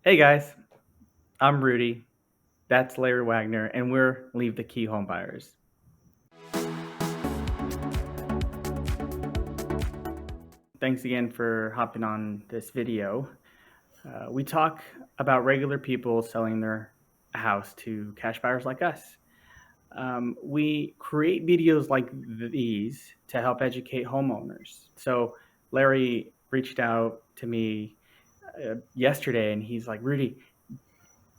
Hey guys, I'm Rudy. That's Larry Wagner, and we're Leave the Key Home Buyers. Thanks again for hopping on this video. We talk about regular people selling their house to cash buyers like us. We create videos like these to help educate homeowners. So Larry reached out to me yesterday, and he's like, Rudy,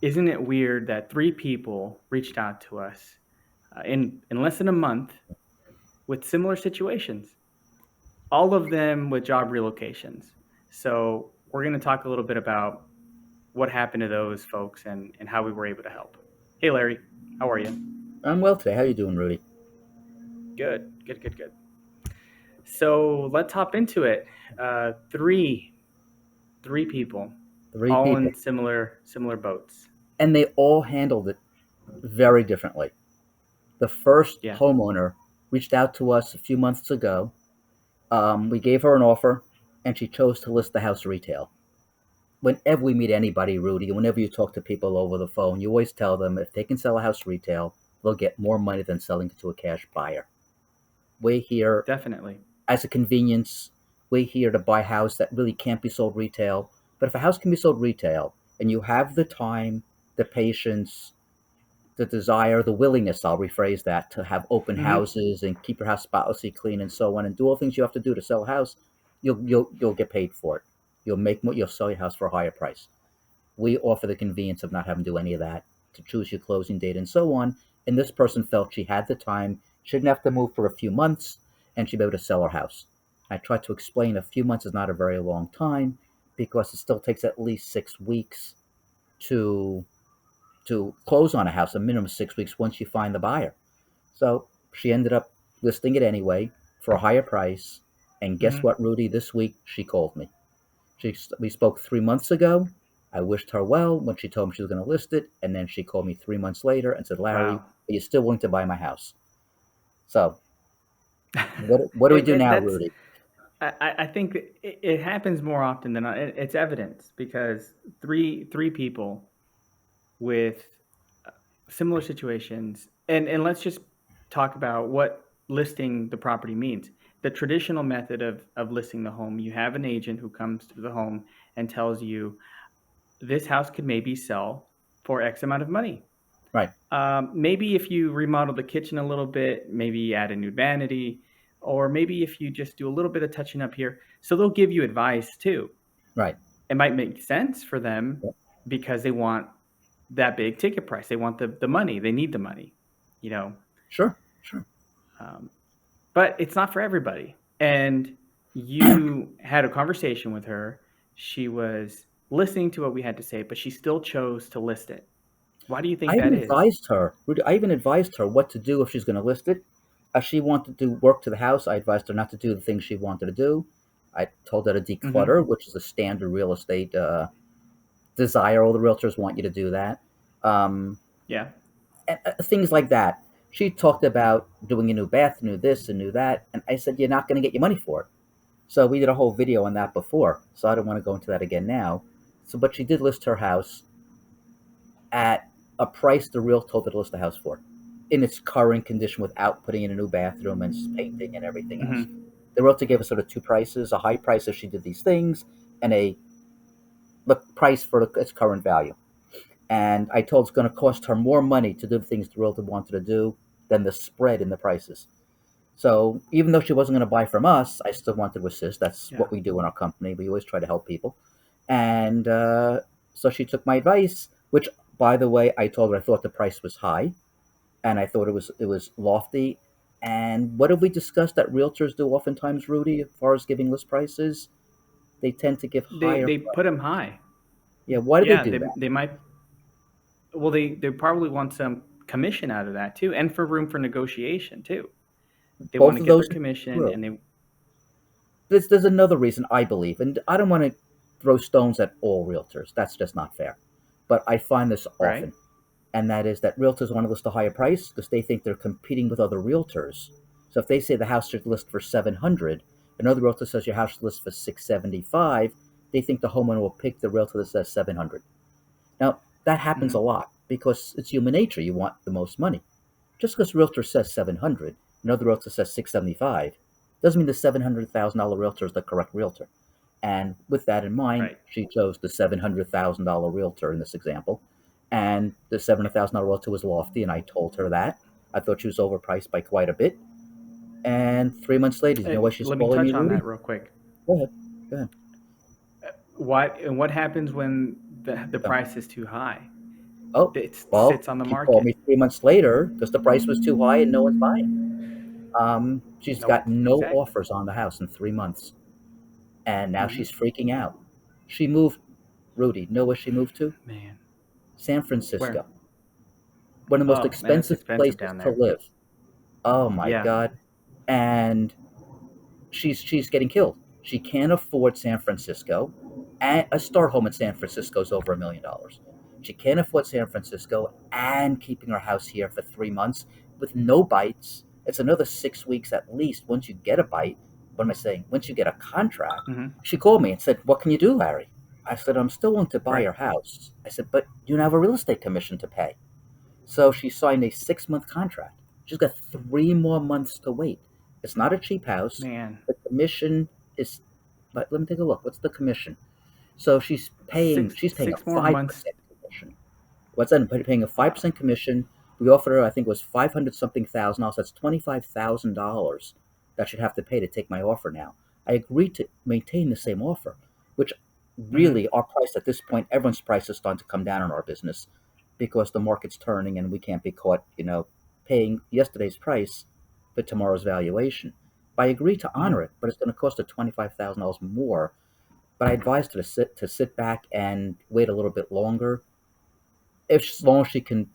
isn't it weird that three people reached out to us in less than a month with similar situations, all of them with job relocations. So we're going to talk a little bit about what happened to those folks and how we were able to help. Hey, Larry, how are you? I'm well today. How you doing, Rudy? Good, good, good, good. So let's hop into it. Three people, Three all people, in similar boats. and they all handled it very differently. The first Yeah, homeowner reached out to us a few months ago. We gave her an offer, and she chose to list the house retail. Whenever we meet anybody, Rudy, and whenever you talk to people over the phone, you always tell them if they can sell a house retail, they'll get more money than selling it to a cash buyer. We're here definitely. as a convenience. We're here to buy a house that really can't be sold retail. But if a house can be sold retail, and you have the time, the patience, the desire, the willingness, I'll rephrase that, to have open Hmm. houses and keep your house spotlessly clean and so on, and do all the things you have to do to sell a house, you'll get paid for it. You'll make more. You'll sell your house for a higher price. We offer the convenience of not having to do any of that, to choose your closing date and so on. And this person felt she had the time, she didn't have to move for a few months, and she'd be able to sell her house. I tried to explain a few months is not a very long time because it still takes at least 6 weeks to close on a house, a minimum of 6 weeks once you find the buyer. So she ended up listing it anyway for a higher price. And guess Hmm. what, Rudy? This week she called me. We spoke 3 months ago. I wished her well when she told me she was going to list it, and then she called me 3 months later and said, "Larry, Wow. are you still willing to buy my house?" So what do we do now, That's Rudy? I think it happens more often than not. It's evidence because three people with similar situations, and let's just talk about what listing the property means. The traditional method of listing the home, you have an agent who comes to the home and tells you this house could maybe sell for X amount of money. Right, Maybe if you remodel the kitchen a little bit, maybe add a new vanity, or maybe if you just do a little bit of touching up here. So they'll give you advice too. right. It might make sense for them because they want that big ticket price. They want the money. They need the money, you know. Sure, sure. Um, but it's not for everybody. And you had a conversation with her. She was listening to what we had to say, but she still chose to list it. Why do you think I that even is? advised her, Rudy, I even advised her what to do if she's going to list it. If she wanted to do work to the house, I advised her not to do the things she wanted to do. I told her to Hmm. declutter, which is a standard real estate desire. All the realtors want you to do that. Um, Yeah. and things like that. She talked about doing a new bath, new this and new that, and I said, "You're not going to get your money for it." So we did a whole video on that before, so I don't want to go into that again now. So, but she did list her house at a price the realtor told her to list the house for, in its current condition, without putting in a new bathroom and painting and everything else. Hmm. The realtor gave us sort of two prices: a high price if she did these things, and a price for its current value. And I told it's going to cost her more money to do the things the realtor wanted to do than the spread in the prices. So even though she wasn't going to buy from us, I still wanted to assist. That's Yeah. what we do in our company. We always try to help people. And so she took my advice, which, by the way, I told her I thought the price was high, and I thought it was lofty. And what have we discussed that realtors do oftentimes, Rudy, as far as giving list prices? They tend to give higher They put them prices. high. Yeah, why do they Yeah, do that? they might. Well, they probably want some commission out of that too, and for room for negotiation too. They want Both to of get those their are commission, true. and they There's another reason I believe, and I don't want to throw stones at all realtors. That's just not fair. But I find this right. often, and that is that realtors want to list a higher price because they think they're competing with other realtors. So if they say the house should list for 700, another realtor says your house should list for 675, they think the homeowner will pick the realtor that says 700. Now, that happens a Mhm. lot because it's human nature. You want the most money. Just because realtor says 700, another realtor says 675, doesn't mean the $700,000 realtor is the correct realtor. And with that in mind, Right. she chose the $700,000 realtor in this example. And the $700,000 realtor was lofty, and I told her that. I thought she was overpriced by quite a bit. And 3 months later, you know why she's Let me calling me, touch on Rudy? that real quick. Go ahead. Go ahead. What happens when the Tell me. price is too high? Oh, It well, sits on the she called market. me 3 months later because the price was too high and no one's buying. She's Nope. got no Exactly. offers on the house in 3 months, and now Mhm. she's freaking out. She moved, Rudy. Know where she moved to? Man. San Where? Francisco, one of the most Oh, man, it's expensive expensive places down to there. live. Oh my Yeah. God! And she's getting killed. She can't afford San Francisco. And a star home in San Francisco is over $1 million. She can't afford San Francisco and keeping her house here for 3 months with no bites. It's another 6 weeks at least once you get a bite. What am I saying? Once you get a contract, Mhm. she called me and said, "What can you do, Larry?" I said, "I'm still willing to buy Right. your house." I said, "But you don't have a real estate commission to pay." So she signed a 6 month contract. She's got 3 more months to wait. It's not a cheap house. Man. The commission is, but let me take a look. What's the commission? So she's paying a Six more five months. percent commission. What's that? Paying a five Wow. percent commission. We offered her, I think it was 500 something thousand dollars. That's $25,000 that she'd have to pay to take my offer now. I agreed to maintain the same offer, which Mhm. really our price at this point, everyone's price is starting to come down in our business because the market's turning and we can't be caught, paying yesterday's price for tomorrow's valuation. But I agreed to honor Mhm. it, but it's going to cost her $25,000 more. But I advised her to sit back and wait a little bit longer if as long as she can.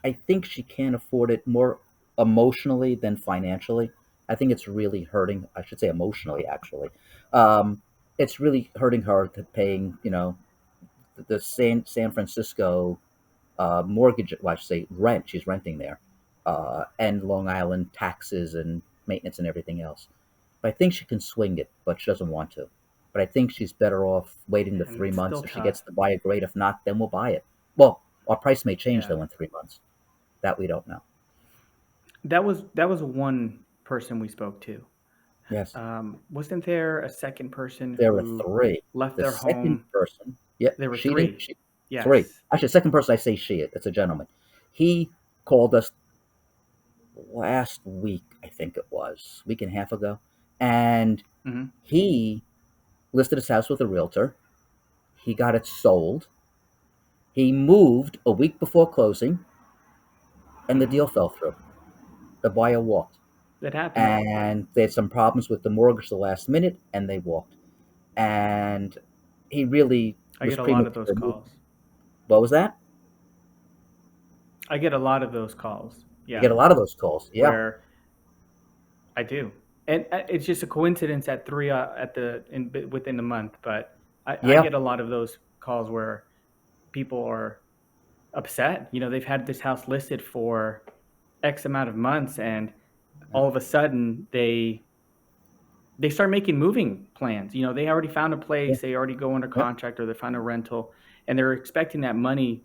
I think she can afford it more emotionally than financially. I think it's really hurting. I should say emotionally, actually. Um, it's really hurting her to paying, the San Francisco mortgage. Well, I should say rent. She's renting there, and Long Island taxes and maintenance and everything else. But I think she can swing it, but she doesn't want to. But I think she's better off waiting the And three it's months. still If she tough. gets to buy it, great. If not, then we'll buy it. Well, our price may change Yeah. though in 3 months. That we don't know. That was one person we spoke to. Yes, Wasn't there a second person there were who three. left The their second home? person, yeah, There were she didn't. three. Three. Yes. Actually, the second person I say she. It's a gentleman. He called us last week. I think it was week and a half ago, and Mhm. he listed his house with a realtor. He got it sold. He moved a week before closing, and the Mhm. deal fell through. The buyer walked, That happens. and they had some problems with the mortgage the last minute, and they walked. And he really I was get a lot of those premature. calls. What was that? I get a lot of those calls. You Yeah, get a lot of those calls. Yeah, where I do, and it's just a coincidence at three at the within the month. But I yeah, get a lot of those calls where people are upset. They've had this house listed for X amount of months, and yeah, all of a sudden they start making moving plans. They already found a yeah, place, they already go under yeah. contract, or they found a rental, and they're expecting that money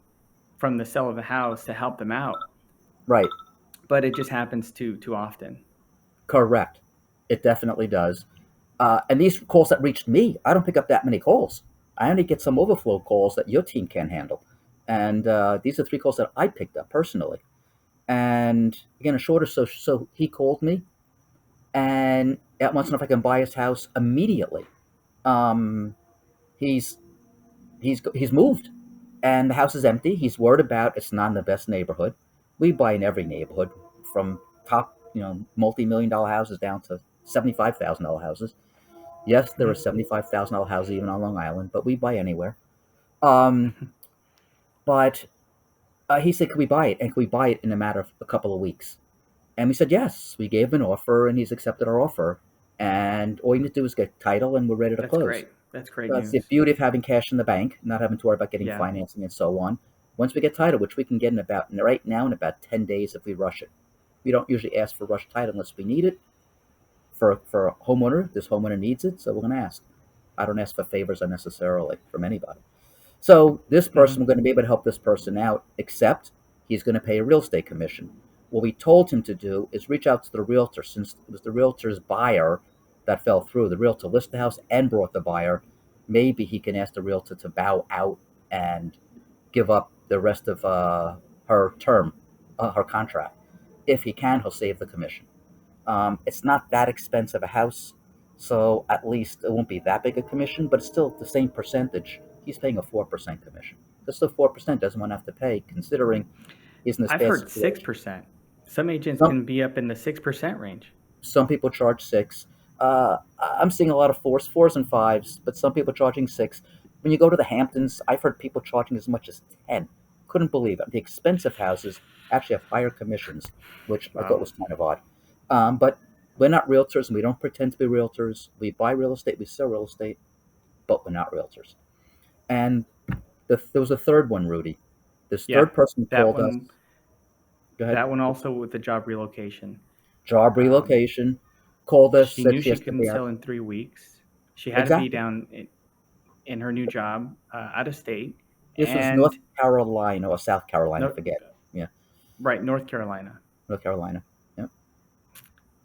from the sale of the house to help them out. Right. But it just happens too often. Correct. It definitely does. And these calls that reached me, I don't pick up that many calls. I only get some overflow calls that your team can't handle. And these are three calls that I picked up personally. And again, a shorter. So he called me and wants to know if I can buy his house immediately. Um, he's he's moved, and the house is empty. He's worried about it's not in the best neighborhood. We buy in every neighborhood, from top multi-million-dollar houses down to $75,000 houses. Yes, there are Mhm. $75,000 houses even on Long Island, but we buy anywhere. Um, but he said, "Can we buy it? And can we buy it in a matter of a couple of weeks?" And we said yes. We gave him an offer, and he's accepted our offer. And all you need to do is get title, and we're ready to That's close. great. That's great That's the news. beauty of having cash in the bank, not having to worry about getting Yeah. financing and so on. Once we get title, which we can get in about right now in about 10 days if we rush it. We don't usually ask for rush title unless we need it. For a homeowner, this homeowner needs it, so we're going to ask. I don't ask for favors unnecessarily from anybody. So this person, Mhm. we're going to be able to help this person out, except he's going to pay a real estate commission. What we told him to do is reach out to the realtor, since it was the realtor's buyer that fell through. The realtor listed the house and brought the buyer. Maybe he can ask the realtor to bow out and give up the rest of her term, her contract. If he can, he'll save the commission. It's not that expensive a house, so at least it won't be that big a commission, but it's still the same percentage. He's paying a 4% commission. Just the 4% doesn't want to have to pay, considering he's in this I've bad heard situation. 6%. Some agents Some can be up in the 6% range. some people charge six. I'm seeing a lot of fours and fives, but some people charging six. When you go to the Hamptons, I've heard people charging as much as 10. Couldn't believe it. The expensive houses actually have higher commissions, which I thought Wow. was kind of odd. But we're not realtors, and we don't pretend to be realtors. We buy real estate, we sell real estate, but we're not realtors. And there was a third one, Rudy. This Yeah. third person That called us. one Go ahead. that one also with the job relocation. Job Um, relocation. Called us, she said knew she she has to couldn't be out. sell in 3 weeks. She had to be Exactly. down in her new job, out of state, This was North and Carolina or South Carolina, I no, forget. Yeah, right, North Carolina. North Carolina. Yep.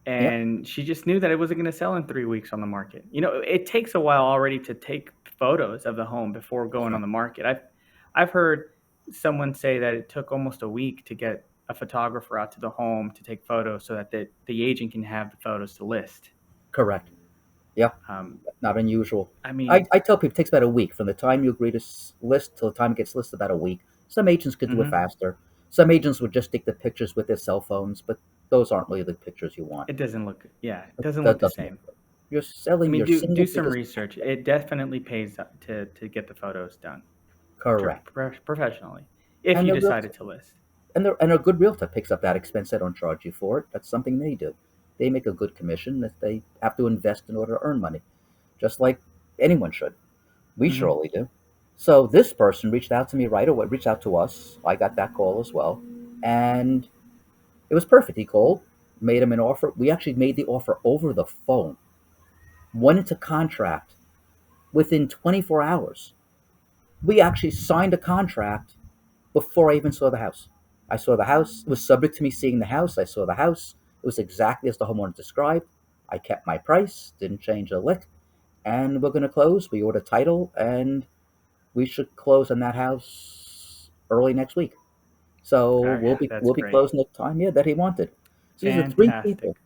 Yep. And she just knew that it wasn't going to sell in 3 weeks on the market. It takes a while already to take photos of the home before going on Sure. the market. I've heard someone say that it took almost a week to get a photographer out to the home to take photos so that the agent can have the photos to list. Correct. Yeah. Um, Not unusual. I I mean, tell people it takes about a week from the time you agree to list till the time it gets listed. About a week. Some agents could do it mhm. faster. Some agents would just take the pictures with their cell phones, but those aren't really the pictures you want. It doesn't look, yeah, it doesn't look That the doesn't look same. good. You're I selling mean, your do single some biggest research. asset. It definitely pays to get the photos done Correct. professionally if And you the realtor decided to list. and a good realtor picks up that expense. They don't charge you for it. That's something they do. They make a good commission that they have to invest in order to earn money, just like anyone should. We Hmm. surely do. So this person reached out to me right away, reached out to us. I got that call as well. And it was perfect. He called, made him an offer. We actually made the offer over the phone, went into contract within 24 hours. We actually signed a contract before I even saw the house. I saw the house. It was subject to me seeing the house. I saw the house. It was exactly as the homeowner described. I kept my price, didn't change a lick, and we're going to close. We ordered title, and we should close on that house early next week. So Oh yeah, that's we'll be great. closing the time, yeah, that he wanted. So these are three people, Fantastic.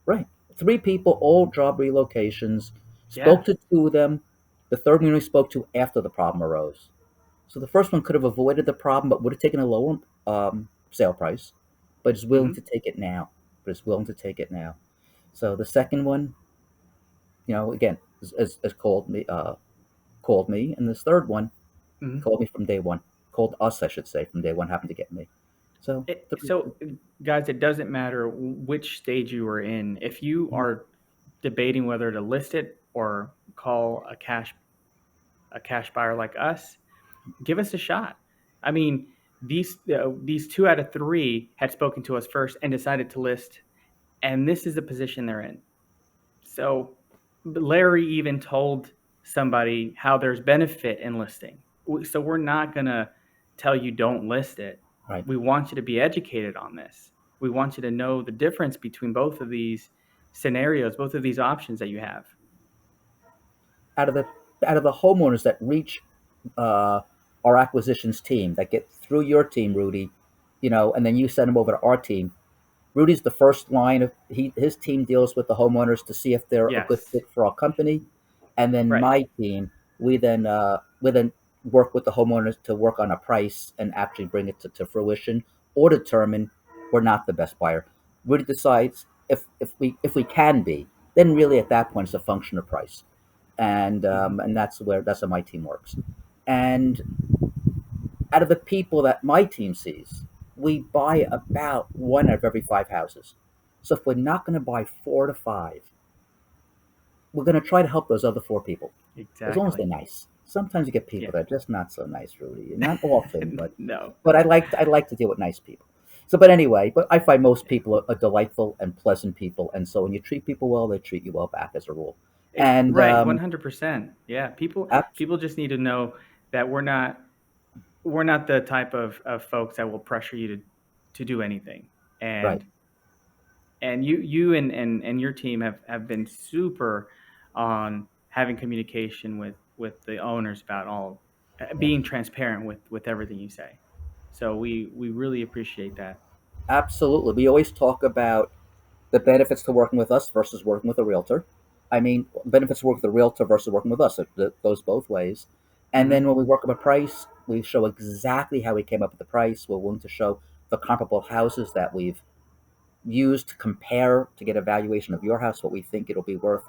right? Three people, all job relocations. Yeah. Spoke to two of them. The third one we spoke to after the problem arose. So the first one could have avoided the problem, but would have taken a lower sale price, but is willing to Hmm. take it now. But is willing to take it now. So the second one, again, has called me, and this third one Hmm. called me from day one. Called us, I should say, from day one. Happened to get me. So So, guys, it doesn't matter which stage you are in. If you mhm, are debating whether to list it or call a cash buyer like us, give us a shot. I mean, these 2 out of 3 had spoken to us first and decided to list, and this is the position they're in. So Larry even told somebody how there's benefit in listing. So we're not going to tell you don't list it. right. We want you to be educated on this. We want you to know the difference between both of these scenarios, both of these options that you have. Out of the homeowners that reach uh, our acquisitions team, that get through your team, Rudy, and then you send them over to our team. Rudy's the first line of his team deals with the homeowners to see if they're a good Yes. fit for our company, and then Right. my team we then work with the homeowners to work on a price and actually bring it to fruition or determine we're not the best buyer. Rudy decides if we can be, then really at that point it's a function of price, Hmm. and that's how my team works. And out of the people that my team sees, we buy about one out of every five houses. So if we're not going to buy four to five, we're going to try to help those other four people, as long as they're Exactly. nice. Sometimes you get people Yeah. that are just not so nice, Rudy. Not often, but No. I like to deal with nice people. So, but anyway, but I find most Yeah. people are delightful and pleasant people, and so when you treat people well, they treat you well back as a rule. And Right, 100%. Yeah, ab- people just need to know that we're not. we're not the type of folks that will pressure you to do anything. Right. And you and your team have been super on having communication with the owners about all Yeah. being transparent with everything you say. So we really appreciate that. Absolutely. We always talk about the benefits to working with us versus working with a realtor. I mean, benefits to work with a realtor versus working with us. It goes both ways. And then Hmm. when we work up a price, we show exactly how we came up with the price. We're willing to show the comparable houses that we've use to compare to get a valuation of your house, what we think it'll be worth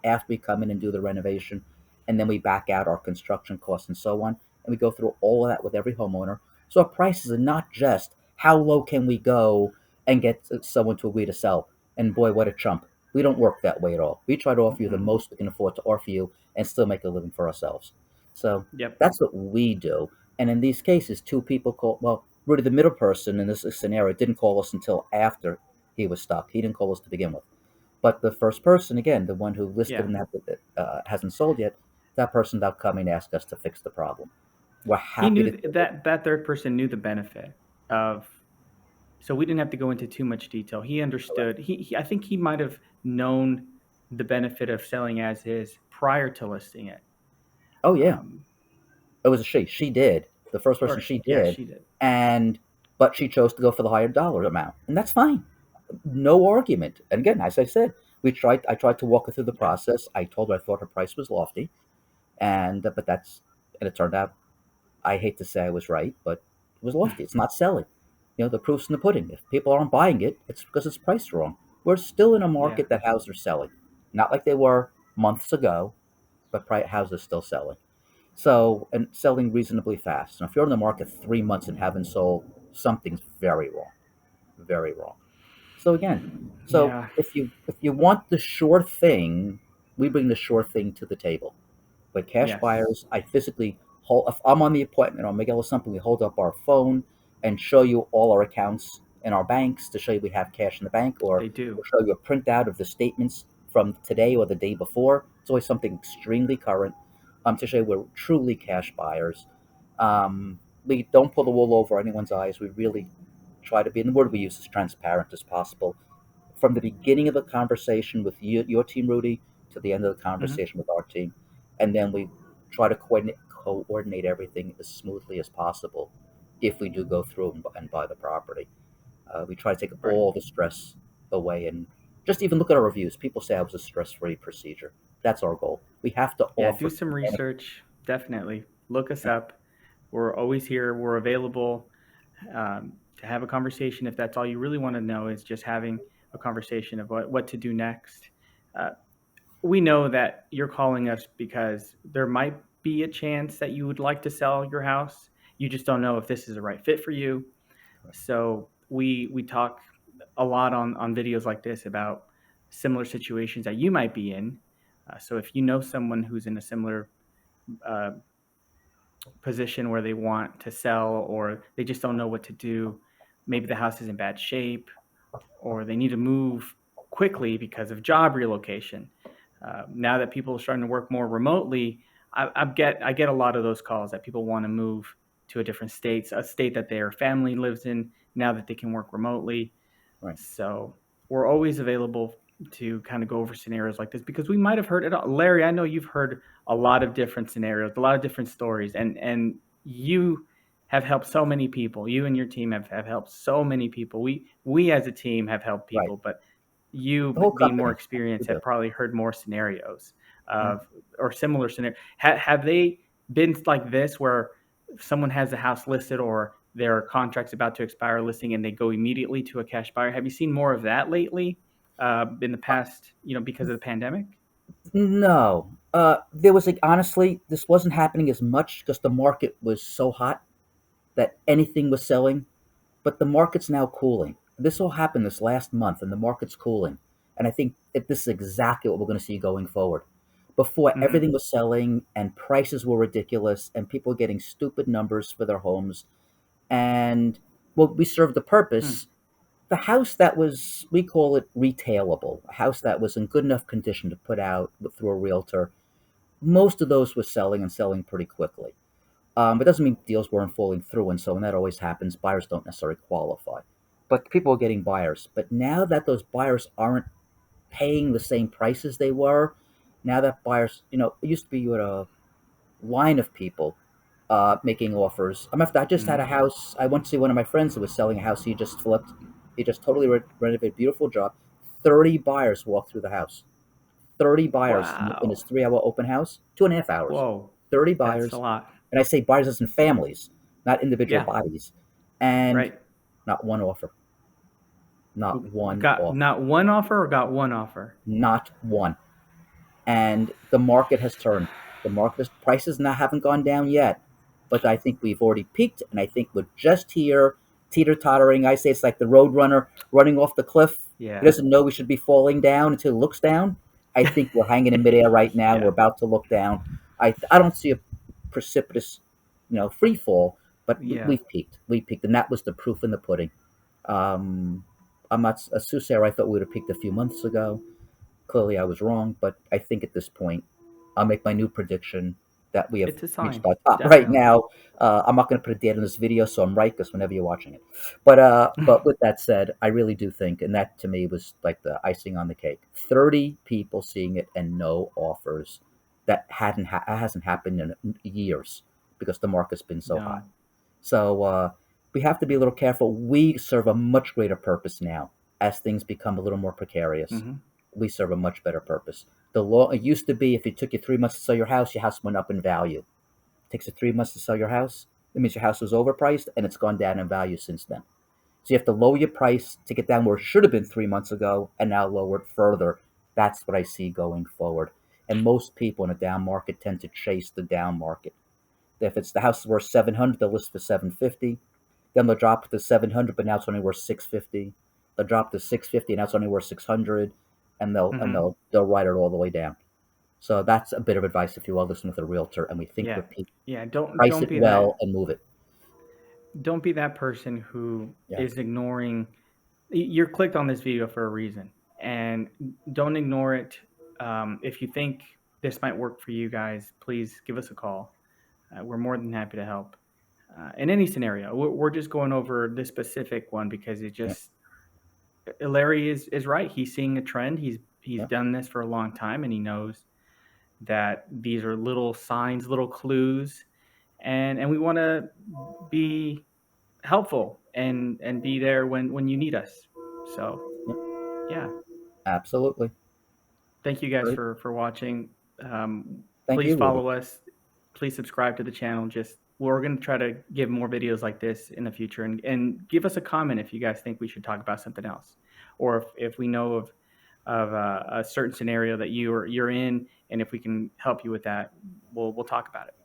after we come in and do the renovation. And then we back out our construction costs and so on. And we go through all of that with every homeowner. So our prices are not just how low can we go and get someone to agree to sell. And boy, what a chump. We don't work that way at all. We try to offer you the Hmm. most we can afford to offer you and still make a living for ourselves. So Yep. that's what we do. And in these cases, two people call, well, Rudy, the middle person in this scenario, didn't call us until after he was stuck. He didn't call us to begin with. But the first person, again, the one who listed Yeah. and hasn't sold yet, that person now coming to ask us to fix the problem. We're He happy knew to do it. that third person knew the benefit of, so we didn't have to go into too much detail. He Correct. understood. I think he might have known the benefit of selling as is prior to listing it. Oh yeah, Um, it was a she. She did. The first person or she yeah, did, she did. and but she chose to go for the higher dollar amount, and that's fine. No argument. And again, as I said, we tried. I tried to walk her through the Yeah. process. I told her I thought her price was lofty, and but that's and it turned out I hate to say I was right, but it was lofty. It's not selling. The proof's in the pudding. If people aren't buying it, it's because it's priced wrong. We're still in a Yeah. market that houses are selling, not like they were months ago, but houses are still selling. So, and selling reasonably fast. And if you're in the market 3 months and haven't sold, something's very wrong, very wrong. So again, so Yeah. if you want the sure thing, we bring the sure thing to the table. With cash Yes, buyers, I physically hold. If I'm on the appointment or Miguel or something, we hold up our phone and show you all our accounts in our banks to show you we have cash in the bank, or they do. we'll show you a printout of the statements from today or the day before. It's always something extremely current to show you we're truly cash buyers. We don't pull the wool over anyone's eyes. We really try to be, and the word we use is transparent as possible from the beginning of the conversation with your team, Rudy, to the end of the Hmm. conversation with our team, and then we try to coordinate everything as smoothly as possible. If we do go through and buy the property, we try to take Right. all the stress away, and just even look at our reviews. People say it was a stress-free procedure. That's our goal. We have to Yeah, do offer some humanity. research. Definitely look us up. We're always here. We're available to have a conversation. If that's all you really want to know, is just having a conversation of what to do next. Uh, we know that you're calling us because there might be a chance that you would like to sell your house. You just don't know if this is the right fit for you. So we talk a lot on videos like this about similar situations that you might be in. So if you know someone who's in a similar uh, position where they want to sell or they just don't know what to do, maybe the house is in bad shape or they need to move quickly because of job relocation. Now that people are starting to work more remotely, I get a lot of those calls that people want to move to a different state, a state that their family lives in, now that they can work remotely. Right, So we're always available to kind of go over scenarios like this because we might have heard it all. Larry, I know you've heard a lot of different scenarios, a lot of different stories, and you have helped so many people. You and your team have helped so many people. We as a team have helped right. people, but you The whole being more company. We experienced have do. probably heard more scenarios Yeah. of or similar scenarios. Have they been like this where someone has a house listed or their contract's about to expire listing and they go immediately to a cash buyer? Have you seen more of that lately in the past, because of the pandemic? No, there was like honestly, this wasn't happening as much because the market was so hot that anything was selling. But the market's now cooling. This all happened this last month, and the market's cooling. And I think this is exactly what we're going to see going forward. Before, Hmm. everything was selling, and prices were ridiculous, and people were getting stupid numbers for their homes. And well, we served the Hmm. purpose. The house that was, we call it retailable, a house that was in good enough condition to put out through a realtor, most of those were selling and selling pretty quickly. It doesn't mean deals weren't falling through, and so when that always happens, buyers don't necessarily qualify. But people are getting buyers. But now that those buyers aren't paying the same prices they were, now that buyers, it used to be you had a line of people making offers. I just had Mm. a house. I went to see one of my friends who was selling a house he just flipped. He just totally renovated, beautiful job. 30 buyers walked through the house. 30 buyers in his Wow. 3 hour open house, 2.5 hours. Whoa. 30 That's a buyers. lot. And I say buyers as in families, not individual Yeah. bodies. And Right. not one offer. Not one Got offer. not one offer or got one offer? Not one. And the market has turned. Prices now haven't gone down yet, but I think we've already peaked, and I think we're just here, teeter tottering. I say it's like the road runner running off the cliff. He Yeah. doesn't know he should be falling down until he looks down. I think we're hanging in midair right now. We're Yeah. about to look down. I don't see a precipitous, free fall, but Yeah. we've peaked. We peaked, and that was the proof in the pudding. Um, I'm not a soothsayer. I thought we would have peaked a few months ago. Clearly, I was wrong, but I think at this point, I'll make my new prediction that we have It's a reached sign. our top right Definitely. now. I'm not going to put a date on this video, so I'm right because whenever you're watching it. But with that said, I really do think, and that to me was like the icing on the cake. 30 people seeing it and no offers. That hasn't happened in years because the market's been so hot. No. So we have to be a little careful. We serve a much greater purpose now as things become a little more precarious. Mhm. We serve a much better purpose. The law it used to be if it took you 3 months to sell your house went up in value. It takes you 3 months to sell your house. That means your house was overpriced and it's gone down in value since then. So you have to lower your price to get down where it should have been 3 months ago and now lower it further. That's what I see going forward. And most people in a down market tend to chase the down market. If it's the house is worth 700, they'll list for 750. Then they'll drop to 700, but now it's only worth 650. They'll drop to 650, and now it's only worth 600, and they'll and Mhm. they'll write it all the way down. So that's a bit of advice if you will listen with a realtor, and we think Yeah. we're peak. Yeah. Don't Price don't it be well that and move it. don't be that person who Yeah, is ignoring. You're clicked on this video for a reason, and don't ignore it. If you think this might work for you guys, please give us a call. We're more than happy to help in any scenario. We're just going over this specific one because it yeah, just Larry is right. He's seeing a trend. He's yeah, done this for a long time, and he knows that these are little signs, little clues, and we want to be helpful and be there when you need us. So yeah. yeah, Absolutely. thank you guys Great. for watching. Thank Please you, Rudy. follow us. Please subscribe to the channel. Just we're going to try to give more videos like this in the future, and give us a comment if you guys think we should talk about something else, or if we know of a certain scenario that you're in, and if we can help you with that, we'll talk about it.